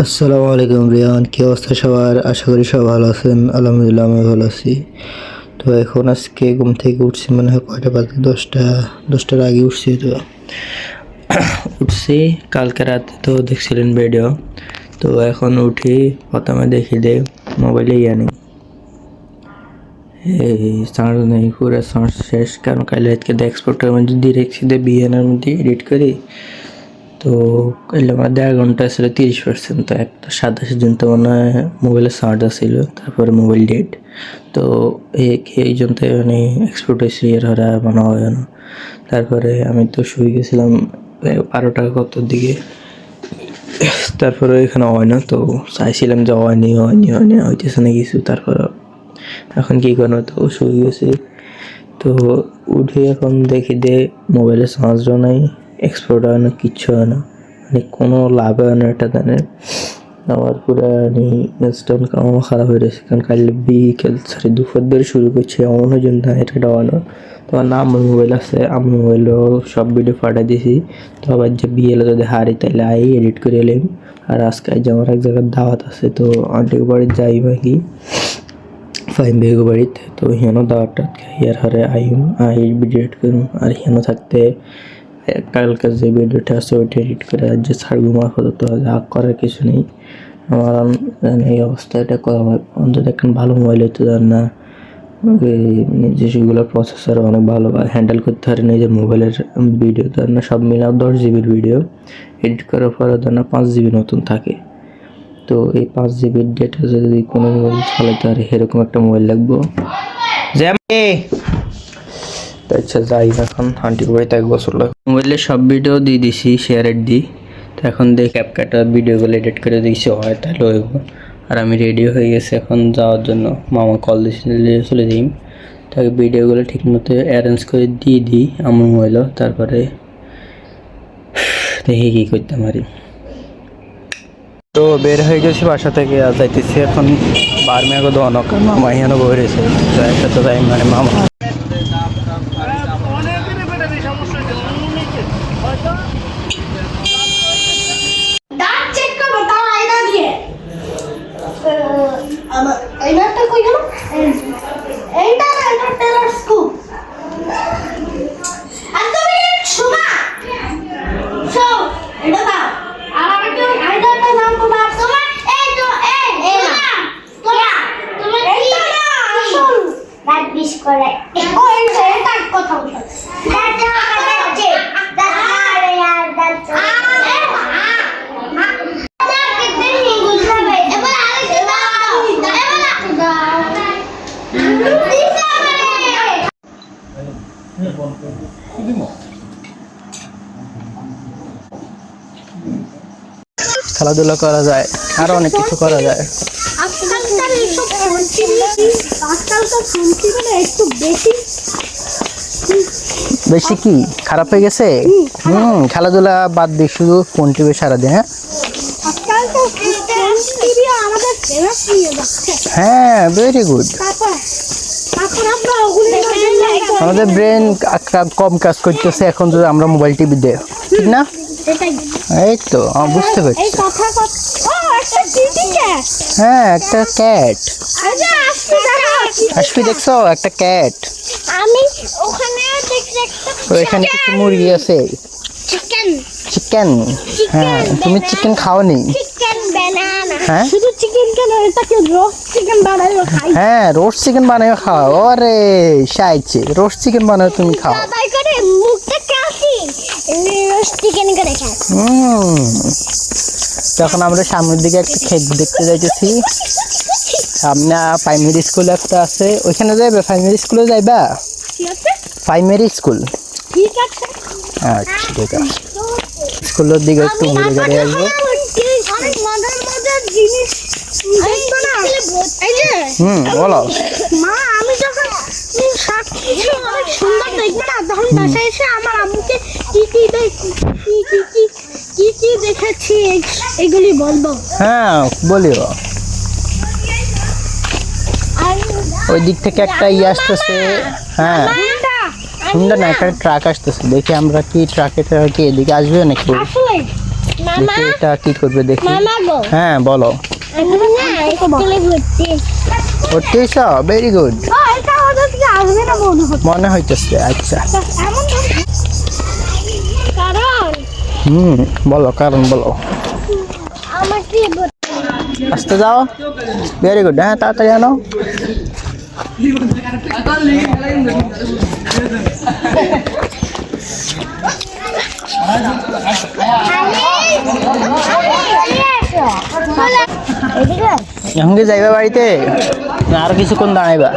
আসসালামু আলাইকুম রিয়ান, কি অবস্থা সবার? আশা করি সব ভালো আছেন। আলহামদুলিল্লাহ আমি ভালো আছি। তো এখন আজকে ঘুম থেকে উঠছি, মনে হয় কয়টা বাজে, দশটার আগে উঠছি। তো উঠছি কালকে রাতে, তো দেখছিলেন ভিডিও। তো এখন উঠি, প্রথমে দেখি দে মোবাইলে নেই, এই চার্জ নেই, পুরো চার্জ শেষ। কারণ কালে আজকে এক্সপোর্টের মধ্যে ডিরেক্ট সিধে বিএনের মধ্যে এডিট করি। তো কাইলে আমার 1.5 ঘন্টা ছিল 30%। তো একটা 27 জন তো মনে হয় মোবাইলে চার্জ ছিল, তারপরে মোবাইল ডেড। তো এই জন্য মানে এক্সপোর্ট হয়েছে এর হরা মনে হয় না। তারপরে আমি তো শুয়ে গেছিলাম 12টা কতর দিকে। তারপরে এখানে হয় না, তো চাইছিলাম যে হয়নি হইতেছে না কিছু। তারপর এখন কী করবো, তো শুয়ে গেছি। তো উঠে এখন দেখি মোবাইলে চার্জও নাই, এক্সপোর্ট হয় না, কিচ্ছু হয় না, মানে কোনো লাভ হয় না এটা জানে। আমার পুরো ইনস্ট্যান্ট আমার খারাপ হয়ে গেছে। কারণ কাল বিকেল দুপুর ধরে শুরু করছি, এমন হয় না এটা হয় না। তোমার না আমার মোবাইল আছে, আমার মোবাইলও সব ভিডিও পাঠিয়ে দিয়েছি। তো আবার যে বিএলে যদি হারি তাহলে এডিট করে এলাম। আর আজকে যে আমার এক জায়গার দাওয়াত আছে, তো আন্টির বাড়ি যাই বাকি ফাইন বেগো বাড়িতে। তো হেন দাওয়াতটা ইয়ার হারে ভিডিও এডিট করুন। আর হেন থাকতে কালকার যে ভিডিওটা আছে ওইটা এডিট করে আর যে ছাড়বো মারফত, তো রাগ করার কিছু নেই। আমার এই অবস্থা এটা করা হয় অন্তত একটা ভালো মোবাইল হইতে পারে না, যে সেগুলো প্রসেসর অনেক ভালো হ্যান্ডেল করতে পারে নিজের মোবাইলের ভিডিও। ধর না সব মিলাও 10 জিবির ভিডিও এডিট করার পরে ধর না 5 জিবি নতুন থাকে। তো এই 5 জিবির ডেটা যদি কোনো মোবাইল চালাতে পারে এরকম একটা মোবাইল লাগবো। আচ্ছা যাই, এখন আন্টি বাড়িতে 1 বছর লাগে। মোবাইলে সব ভিডিও দিয়ে দিছি, শেয়ারের দিই। তো এখন দেখ ক্যাপকাটা ভিডিওগুলো এডিট করে দিয়েছি, হয় তাহলে হইব। আর আমি রেডি হয়ে গেছি এখন যাওয়ার জন্য। মামা কল দিয়েছিল, চলে দিই। তাকে ভিডিওগুলো ঠিক মতো অ্যারেঞ্জ করে দিয়ে দিই আমার মোবাইলও। তারপরে দেখি কী করতে পারি। তো বের হয়ে গেছি বাসা থেকে, আর যাইতেছি এখন বারমেয়াগো দোয়ানক। মামা এখানে বই রয়েছে, একটা তো যাই মানে মামা খেলাধুলা করা যায়, আরো অনেক কিছু করা যায়। বেশি কি খারাপ হয়ে গেছে? খেলাধুলা বাদ দিয়ে শুধু ফোন টিভি সারাদিন। হ্যাঁ ভেরি গুড। আমাদের ব্রেন কম কাজ করতেছে এখন যদি আমরা মোবাইল টিভি দেই, ঠিক না? এই তো বুঝতে পারছি। হ্যাঁ একটা ক্যাট, আসবি দেখছো একটা ক্যাট। আমি ওখানে দেখছি একটা, এখানে কিছু মুরগি আছে, চিকেন। হ্যাঁ তুমি চিকেন খাওনি? চিকেন বানানা। হ্যাঁ শুধু চিকেন কেন, এটাকে রোস্ট চিকেন বানাইও খাই। হ্যাঁ রোস্ট চিকেন বানাইও খাও। আরে শাইছে, রোস্ট চিকেন বানাও তুমি খাও। তাই করে মুখটা কাশি রোস্ট চিকেন করে খাই। তখন আমরা সামনের দিকে একটা ক্ষেত দেখতে যাইতেছি। সামনে প্রাইমারি স্কুল একটা আছে, ওইখানে যাইবে? প্রাইমারি স্কুলে যাইবা? প্রাইমারি স্কুল, ঠিক আছে। আচ্ছা ঠিক আছে। স্কুলের দিকে একটু ঘুরে ঘুরে আসবো। অনেক মজার জিনিস দেখবো না। এই যে বলো। মা, আমি যখন সবকিছু অনেক সুন্দর দেখবো না, তখন বাসায় এসে আমার আম্মুকে কি দেখেছি এগুলি বলবো। হ্যাঁ বলিও। ওই দিক থেকে একটা আসতেছে। হ্যাঁ হুন্ডা না, একটা ট্রাক আসতেছে। দেখি আমরা কি ট্রাকে এদিকে আসবে নাকি। মামা দেখি এটা কি করবে দেখি। মামা গো হ্যাঁ বলো। আমি না স্কুলে ভর্তি ভর্তি হয়েছ? Very good. এটা ওদের থেকে আসবে না মনে হইতেছে। আচ্ছা এমন কারণ বলো কারণ বলো। আমাকে আসতে যাও। Very good. হ্যাঁ তাড়াতাড়ি আনো। এখন কি যাইবা বাড়িতে না আরো কিছুক্ষণ দাঁড়াইবা?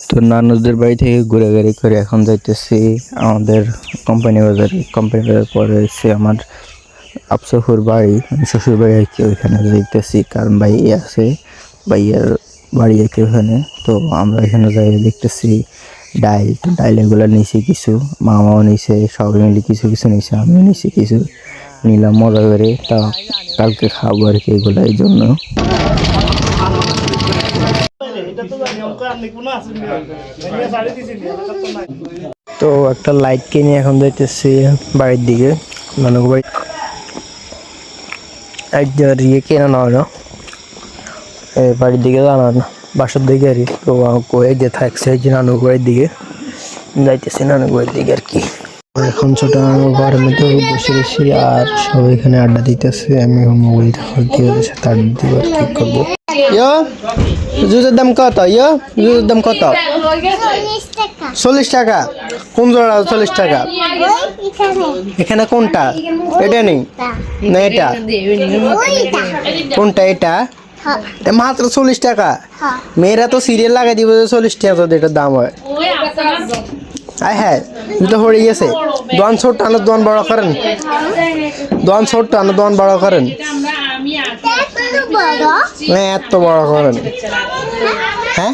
তো নানুদের বাড়ি থেকে ঘুরে ঘুরে করে এখন যাইতেছি আমাদের কোম্পানি বাজারে। কোম্পানি বাজার পরে হচ্ছে আমার আফসাফুর বাড়ি, শ্বশুর বাড়ি আর কি, ওইখানে যাইতেছি কারণ ভাই আছে, ভাইয়ের বাড়ি আর কি ওখানে। তো আমরা এখানে যাই দেখতেছি ডাইল, তো ডাইল এগুলো নিয়েছি কিছু, মামাও নিয়েছে, সবাই মিলে কিছু কিছু নিয়েছে, আমিও নিয়েছি কিছু, নিলাম মজা করে। তা কালকে খাবো আর কি এগুলো, এই জন্য। তো একটা লাইট কিনে এখন যাইতেছি বাড়ির দিকে, নানক বাড়ি। একজন ইয়ে কেনা নয় না, বাড়ির দিকে জানা না, বাসার দিকে আর কি। তো কয়ে যে থাকছে এই যে নানক বাড়ির দিকে যাইতেছি, নানক বাড়ির দিকে আর কি। এখন ছোট ঘরের মধ্যে বসে বসে আর সবাই এখানে আড্ডা দিতেছে। আমি এখন মোবাইল দিয়ে ওদের সাথে আড্ডা দিব আর কি করবো। জুসের দাম কত? জুসের দাম কত? 40 টাকা। কোন জোড়া 40 টাকা? এখানে কোনটা? এটা নেই না এটা? কোনটা এটা? মাত্র 40 টাকা। মেয়েরা তো সিরিয়াল লাগাই দিব 40 টাকা তো এটার দাম হয়। আয় হ্যাঁ তো পড়ে গেছে। দোয়ান ছোট আনো, দোয়ান বড় করেন। দোয়ান ছোট আনো, দোয়ান বড় করেন। এত বড় করেন। হ্যাঁ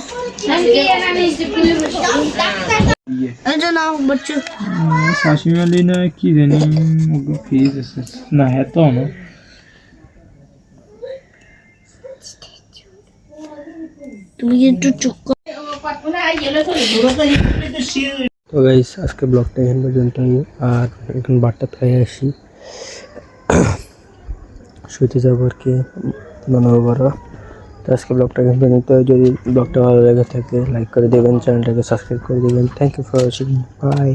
শাশুড়ি না কি জানি ফিজ না এত না। তুমি একটু চুপ করো। তো গাইস আজকে ব্লগটা এখান পর্যন্তই, আর এখন বারটা খাই আসি, শুতে যাবো আর কি, বানাবো বড়। তো আজকে ব্লগটা এখান পর্যন্ত। যদি ব্লগটা ভালো লেগে থাকে লাইক করে দেবেন, চ্যানেলটাকে সাবস্ক্রাইব করে দেবেন। Thank you for watching, by.